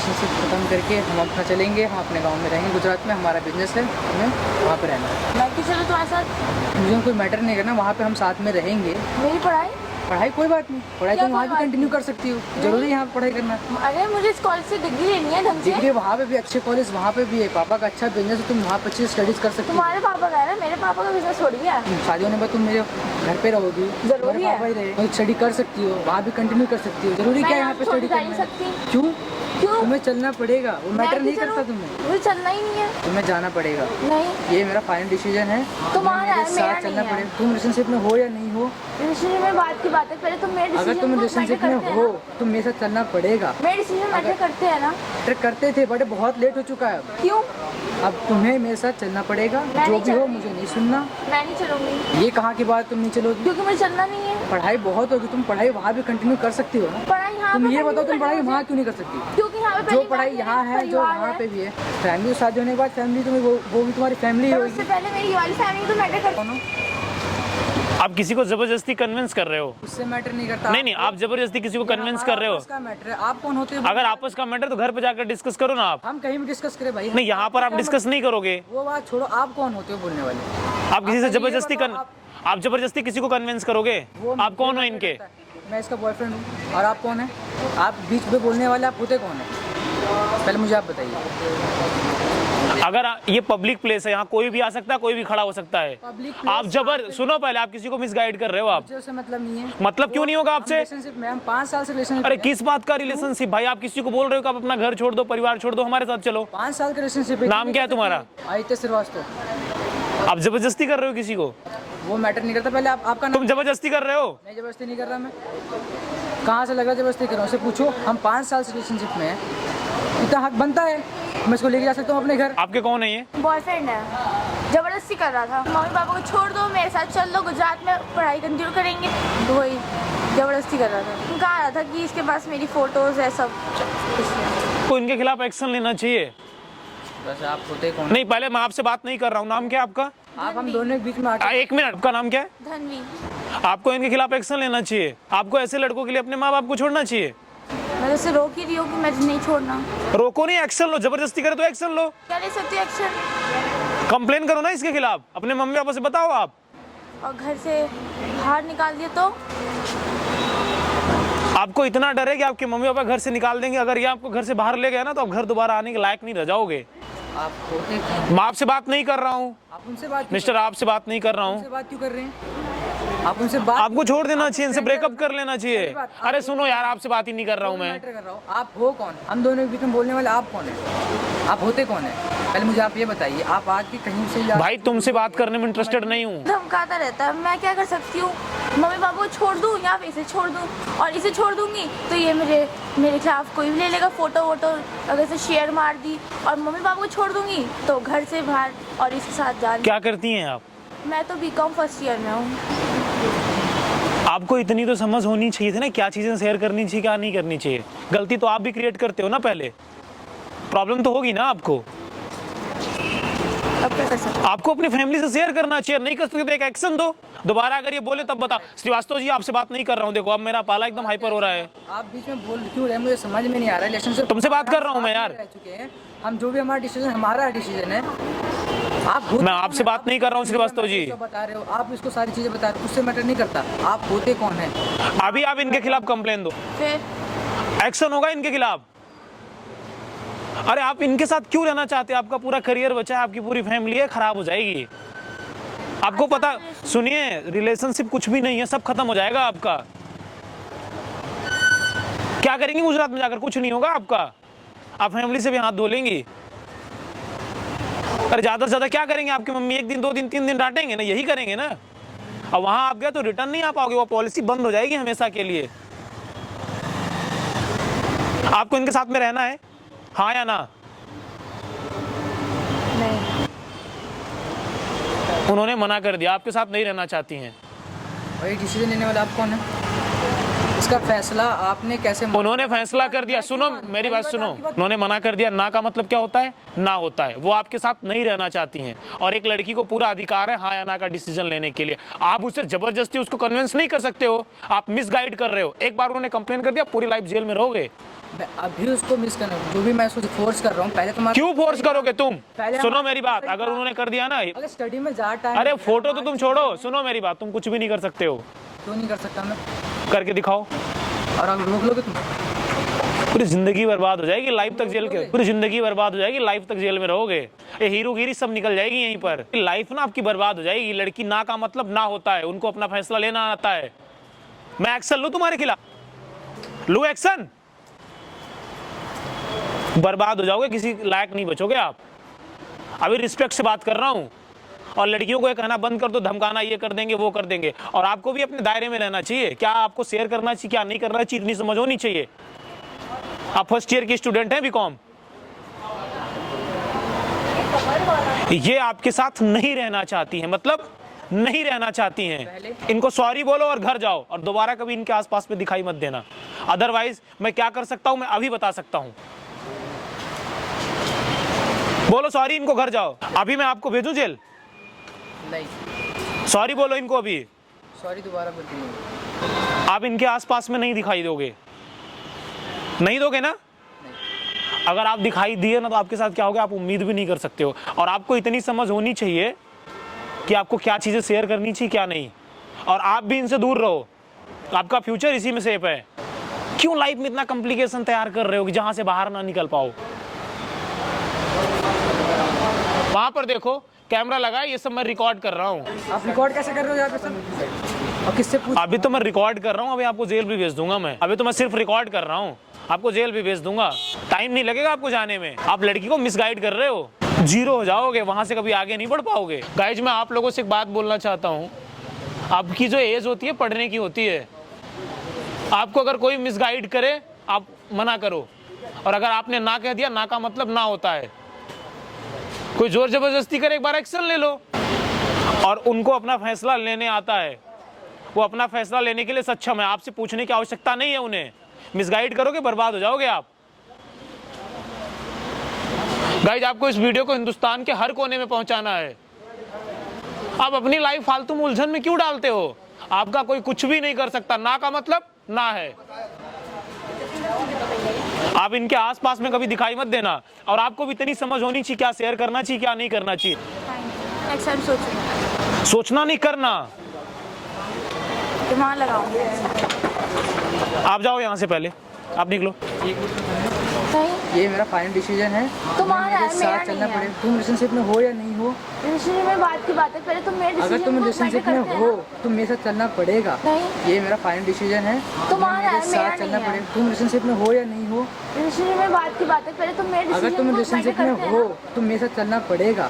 Relationship खत्म करके हम अपना चलेंगे, हम अपने गांव में रहेंगे। गुजरात में हमारा बिजनेस है, हमें वहाँ पे रहना है। मैं क्यों चलूँ तुम्हारे साथ? मुझे कोई मैटर नहीं करना, वहाँ पे हम साथ में रहेंगे। मेरी पढ़ाई? पढ़ाई कोई बात नहीं, पढ़ाई तुम वहाँ भी कंटिन्यू कर सकती हो, जरूरी है यहाँ पढ़ाई करना। अरे मुझे इस कॉलेज से डिग्री लेनी है ढंग से। डिग्री वहाँ पे भी अच्छे कॉलेज वहाँ पे भी है, पापा का अच्छा बिजनेस है, तुम वहाँ पे अच्छी स्टडीज कर सकती हो। तुम्हारे पापा का है ना, मेरे पापा का बिजनेस थोड़ी है। शादी होने के बाद तुम मेरे घर पे रहोगी, जरूरी है। पापा ही रहे, स्टडी कर सकती हो, वहाँ भी कंटिन्यू कर सकती हो। जरूरी क्या है यहाँ पे स्टडी करना? क्यों? क्यों? तुम्हें चलना पड़ेगा, वो मैटर नहीं करता तुम्हें। मुझे चलना ही नहीं है। तुम्हें जाना पड़ेगा। नहीं, ये मेरा फाइनल डिसीजन है, तुम्हारा है, मेरा साथ चलना नहीं है। पड़ेगा। तुम रिलेशनशिप में हो या नहीं हो, रिलेशनशिप में बात की बात है, पहले तुम मेरे अगर तुम रिलेशनशिप में हो तो मेरे साथ चलना पड़ेगा। मेरे डिसीजन मैटर करते हैं ना। करते थे बट बहुत लेट हो चुका है अब। क्यों? अब तुम्हें मेरे साथ चलना पड़ेगा, मैं जो नहीं भी हो चलूंगी। मुझे नहीं सुनना। मैं नहीं चलूंगी। ये कहाँ की बात, तुम नहीं चलोगी? क्योंकि मुझे चलना नहीं है। पढ़ाई बहुत होगी, तुम पढ़ाई वहाँ भी कंटिन्यू कर सकती हो ना। पढ़ाई यहाँ तुम पे ये बताओ, continue तुम पढ़ाई करनी वहाँ है। क्यों नहीं कर सकती? क्योंकि यहाँ पे जो पहली पढ़ाई बात यहाँ है, जो परिवार वहाँ पे भी है। फैमिली शादी होने के बाद फैमिली तुम्हें वो भी तुम्हारी फैमिली पर होगी। उससे पहले मेरी वाली फैमिली तो मैटर करती कौन हो? आप किसी को जबरदस्ती कन्विंस कर रहे हो? उससे मैटर नहीं करता। नहीं, आप जबरदस्ती किसी को कन्विंस कर रहे हो। आपस का मैटर है, आप कौन होते हो? अगर आपस का मैटर तो घर पे जाकर डिस्कस करो ना आप। हम कहीं भी डिस्कस करें भाई। नहीं, यहाँ पर आप डिस्कस नहीं करोगे। वो बात छोड़ो, आप कौन होते हो बोलने वाले? आप किसी से आप ये जबरदस्ती बताओ, आप जबरदस्ती किसी को कन्विंस करोगे? वो आप कौन हो इनके? मैं इसका बॉयफ्रेंड हूँ। और आप कौन है? आप बीच में बोलने वाले, आप होते कौन है? पहले मुझे आप बताइए। अगर ये पब्लिक प्लेस है, यहाँ कोई भी आ सकता है, कोई भी खड़ा हो सकता है। आप सुनो पहले, आप किसी को मिसगाइड कर रहे हो। आप मुझे उससे मतलब नहीं है। मतलब क्यों नहीं होगा आपसे? रिलेशनशिप में हम 5 साल से रिलेशनशिप। अरे किस बात का रिलेशनशिप भाई? आप किसी को बोल रहे हो कि आप अपना घर छोड़ दो, परिवार छोड़ दो, हमारे साथ चलो। 5 साल का रिलेशनशिप। नाम क्या है तुम्हारा? आदित्य श्रीवास्तव। आप जबरदस्ती कर रहे हो किसी को? वो मैटर नहीं करता। पहले आपका नाम। तुम जबरदस्ती कर रहे हो? नहीं, जबरदस्ती नहीं कर रहा मैं। कहाँ से लग रहा है जबरदस्ती कर रहा हूँ? उससे पूछो। हम 5 साल से रिलेशनशिप में हैं, इतना हक बनता है मैं इसको लेके जा सकता हूँ अपने घर। आपके कौन है ये? बॉयफ्रेंड है, जबरदस्ती कर रहा था। मम्मी पापा को छोड़ दो, मेरे साथ चल लो, गुजरात में पढ़ाई कंटिन्यू करेंगे। तो वही जबरदस्ती कर रहा था। कहा रहा था कि इसके पास मेरी फोटोज है सब। तो इनके खिलाफ एक्शन लेना चाहिए। बस आप होते कौन? नहीं, पहले मैं आपसे बात नहीं कर रहा हूँ। नाम क्या है आपका? आप हम दोनों के बीच में आके। एक मिनट, आपका नाम क्या है? धनवी। आपको इनके खिलाफ एक्शन लेना चाहिए। आपको ऐसे लड़कों के लिए अपने माँ बाप को छोड़ना चाहिए। मैं जैसे रोक ही रही हूँ कि मैं नहीं छोड़ना। रोको नहीं, एक्शन लो। जबरदस्ती करे तो एक्शन लो। क्या ले सकती हूँ एक्शन? कंप्लेन करो ना इसके खिलाफ, अपने मम्मी पापा से बताओ आप। और घर से बाहर निकाल दिया तो? आपको इतना डर है कि आपके मम्मी पापा घर से निकाल देंगे। अगर ये आपको घर से बाहर ले गया ना तो आप घर दोबारा आने के लायक नहीं रह जाओगे। आप होते कौन? मैं आपसे बात नहीं कर रहा हूँ आप उनसे बात मिस्टर, आपसे बात नहीं कर रहा हूँ। उनसे बात क्यों कर रहे हैं? आप उनसे बात। आपको छोड़ देना चाहिए, इनसे ब्रेकअप कर लेना चाहिए। बात। अरे सुनो यार, आपसे बात ही नहीं कर रहा हूँ मैं। मैटर कर रहा हूँ। आप हो कौन? हम दोनों के बीच में बोलने वाले आप कौन है? आप होते कौन है? पहले मुझे आप ये बताइए। आप आज भी कहीं से भाई तुमसे बात करने में इंटरेस्टेड नहीं हूँ। धमकाता रहता है, मैं क्या कर सकती हूँ? मम्मी पापा को छोड़ दूँ या फिर इसे छोड़ दूँ? और इसे छोड़ दूंगी तो ये मेरे खिलाफ कोई भी ले लेगा फोटो वोटो। अगर इसे शेयर मार दी और मम्मी पापा को छोड़ दूंगी तो घर से बाहर और इसके साथ जा। क्या करती हैं आप? मैं तो बीकॉम फर्स्ट ईयर में हूँ। आपको इतनी तो समझ होनी चाहिए थी ना, क्या चीजें शेयर करनी चाहिए, क्या नहीं करनी चाहिए। गलती तो आप भी क्रिएट करते हो ना, पहले प्रॉब्लम तो होगी ना आपको। अब क्या कर सकते? आपको अपनी फैमिली से शेयर करना चाहिए। नहीं कर सकते तो एक एक्शन दो। दोबारा अगर ये बोले तब बता। श्रीवास्तव जी, आपसे बात नहीं कर रहा हूँ। देखो अब मेरा पाला एकदम हाइपर हो रहा है। आप बीच में बोल क्यों रहे हैं? मुझे समझ में नहीं आ रहा है। रिलेशनशिप तुमसे बात कर रहा हूँ मैं यार। रह चुके हैं हम, जो भी हमारा डिसीजन हमारा डिसीजन है। आप मैं आपसे बात नहीं कर रहा हूँ श्रीवास्तव जी। बता रहे हो आप, इसको सारी चीजें बता रहे हो, उससे मैटर नहीं करता। आप होते कौन है? अभी आप इनके खिलाफ कंप्लेन दो, फिर एक्शन होगा इनके खिलाफ। अरे आप इनके साथ क्यों रहना चाहते हैं? आपका पूरा करियर बचा है, आपकी पूरी फैमिली है, खराब हो जाएगी। आपको पता, सुनिए, रिलेशनशिप कुछ भी नहीं है, सब खत्म हो जाएगा आपका। क्या करेंगे गुजरात में जाकर? कुछ नहीं होगा आपका। आप फैमिली से भी हाथ धो लेंगी। अरे ज्यादा से ज्यादा क्या करेंगे? आपकी मम्मी 1 दिन 2 दिन 3 दिन डांटेंगे ना, यही करेंगे ना। अब वहां आप गए तो रिटर्न नहीं आ पाओगे, वो पॉलिसी बंद हो जाएगी हमेशा के लिए। आपको इनके साथ में रहना है, हाँ या ना? नहीं। उन्होंने मना कर दिया, आपके साथ नहीं रहना चाहती हैं। वही डिसीजन लेने वाला आप कौन है? इसका फैसला आपने कैसे उन्होंने फैसला कर दिया। सुनो मेरी बात सुनो, उन्होंने मना कर दिया। ना का मतलब क्या होता है? ना होता है। वो आपके साथ नहीं रहना चाहती हैं और एक लड़की को पूरा अधिकार है हाँ या ना का डिसीजन लेने के लिए। आप उसे जबरदस्ती उसको कन्विंस नहीं कर सकते हो, आप मिसगाइड कर रहे हो। एक बार उन्होंने कंप्लेन कर दिया, पूरी लाइफ जेल में रहोगे। मैं अभी उसको मिस करना, जो भी मैं उसको फोर्स कर रहा हूँ, पहले तुम्हारा क्यों फोर्स करोगे तुम? पहले सुनो मेरी बात, अगर उन्होंने कर दिया ना, अगर स्टडी में जा टाइम, अरे फोटो तो तुम छोड़ो, सुनो मेरी बात, तुम कुछ भी नहीं कर सकते हो। क्यों नहीं कर सकता मैं? करके दिखाओ। और अगर रोक लोगे तुम, पूरी जिंदगी बर्बाद हो जाएगी, लाइफ तक जेल के, पूरी जिंदगी बर्बाद हो जाएगी, लाइफ तक जेल में रहोगे। ये हीरोगिरी सब निकल जाएगी यहीं पर, लाइफ ना आपकी बर्बाद हो जाएगी। लड़की ना का मतलब ना होता है, उनको अपना फैसला लेना आता है। मैं एक्शन लूं तुम्हारे खिलाफ? लूं एक्शन? बर्बाद हो जाओगे, किसी लायक नहीं बचोगे आप। अभी रिस्पेक्ट से बात कर रहा हूं। और लड़कियों को ये कहना बंद कर दो, धमकाना, ये कर देंगे वो कर देंगे। और आपको भी अपने दायरे में रहना चाहिए, क्या आपको शेयर करना चाहिए क्या नहीं करना चाहिए, इतनी समझ होनी चाहिए। आप फर्स्ट ईयर की स्टूडेंट हैं बीकॉम, ये आपके साथ नहीं रहना चाहती हैं, मतलब नहीं रहना चाहती हैं। इनको सॉरी बोलो और घर जाओ और दोबारा कभी इनके आसपास में दिखाई मत देना। अदरवाइज मैं क्या कर सकता हूं, मैं अभी बता सकता हूं। बोलो सॉरी, इनको घर जाओ। अभी मैं आपको भेजूं जेल? नहीं, सॉरी बोलो इनको अभी। सॉरी दोबारा बोल रही हूँ। आप इनके आसपास में नहीं दिखाई दोगे, नहीं दोगे ना? अगर आप दिखाई दिए ना तो आपके साथ क्या होगा आप उम्मीद भी नहीं कर सकते हो। और आपको इतनी समझ होनी चाहिए कि आपको क्या चीजें शेयर करनी चाहिए क्या नहीं। और आप भी इनसे दूर रहो, आपका फ्यूचर इसी में सेफ है। क्यों लाइफ में इतना कॉम्प्लिकेशन तैयार कर रहे हो कि जहां से बाहर ना निकल पाओ? वहां पर देखो कैमरा लगा है, ये सब मैं रिकॉर्ड कर रहा हूँ। आप रिकॉर्ड कैसे कर रहे हो यहाँ पे सर? और किससे पूछ? अभी तो मैं रिकॉर्ड कर रहा हूँ, अभी आपको जेल भी भेज दूंगा मैं। अभी तो मैं सिर्फ रिकॉर्ड कर रहा हूँ, आपको जेल भी भेज दूंगा। टाइम नहीं लगेगा आपको जाने में। आप लड़की को मिसगाइड कर रहे हो, जीरो हो जाओगे, वहां से कभी आगे नहीं बढ़ पाओगे। गाइज मैं आप लोगों से एक बात बोलना चाहता हूँ, आपकी जो एज होती है पढ़ने की होती है। आपको अगर कोई मिसगाइड करे आप मना करो, और अगर आपने ना कह दिया, ना का मतलब ना होता है। कोई जोर जबरदस्ती करे, एक बार एक्शन ले लो। और उनको अपना फैसला लेने आता है, वो अपना फैसला लेने के लिए सक्षम है, आपसे पूछने की आवश्यकता नहीं है उन्हें। मिसगाइड करोगे बर्बाद हो जाओगे आप। गाइज आपको इस वीडियो को हिंदुस्तान के हर कोने में पहुंचाना है। आप अपनी लाइफ फालतू में उलझन में क्यों डालते हो? आपका कोई कुछ भी नहीं कर सकता, ना का मतलब ना है। आप इनके आसपास में कभी दिखाई मत देना। और आपको भी इतनी समझ होनी चाहिए क्या शेयर करना चाहिए क्या नहीं करना चाहिए। नेक्स्ट टाइम सोचूंगा, सोचना नहीं करना। दिमाग लगाऊंगी। आप जाओ यहाँ से, पहले आप निकलो। नहीं, ये मेरा फाइनल डिसीजन है, तुम्हारा है, मेरे मेरा साथ चलना नहीं है। पड़ेगा। तुम रिलेशनशिप में हो या नहीं हो, रिलेशनशिप में बात की बात है, पहले तुम मेरे अगर तुम रिलेशनशिप में हो तो मेरे साथ चलना पड़ेगा। नहीं। ये मेरा फाइनल डिसीजन है, तुम्हारा है, मेरे मेरा साथ चलना नहीं है। पड़ेगा। तुम रिलेशनशिप में हो या नहीं हो, रिलेशनशिप में बात की बात है, पहले तुम मेरे अगर तुम रिलेशनशिप में हो तो मेरे साथ चलना पड़ेगा।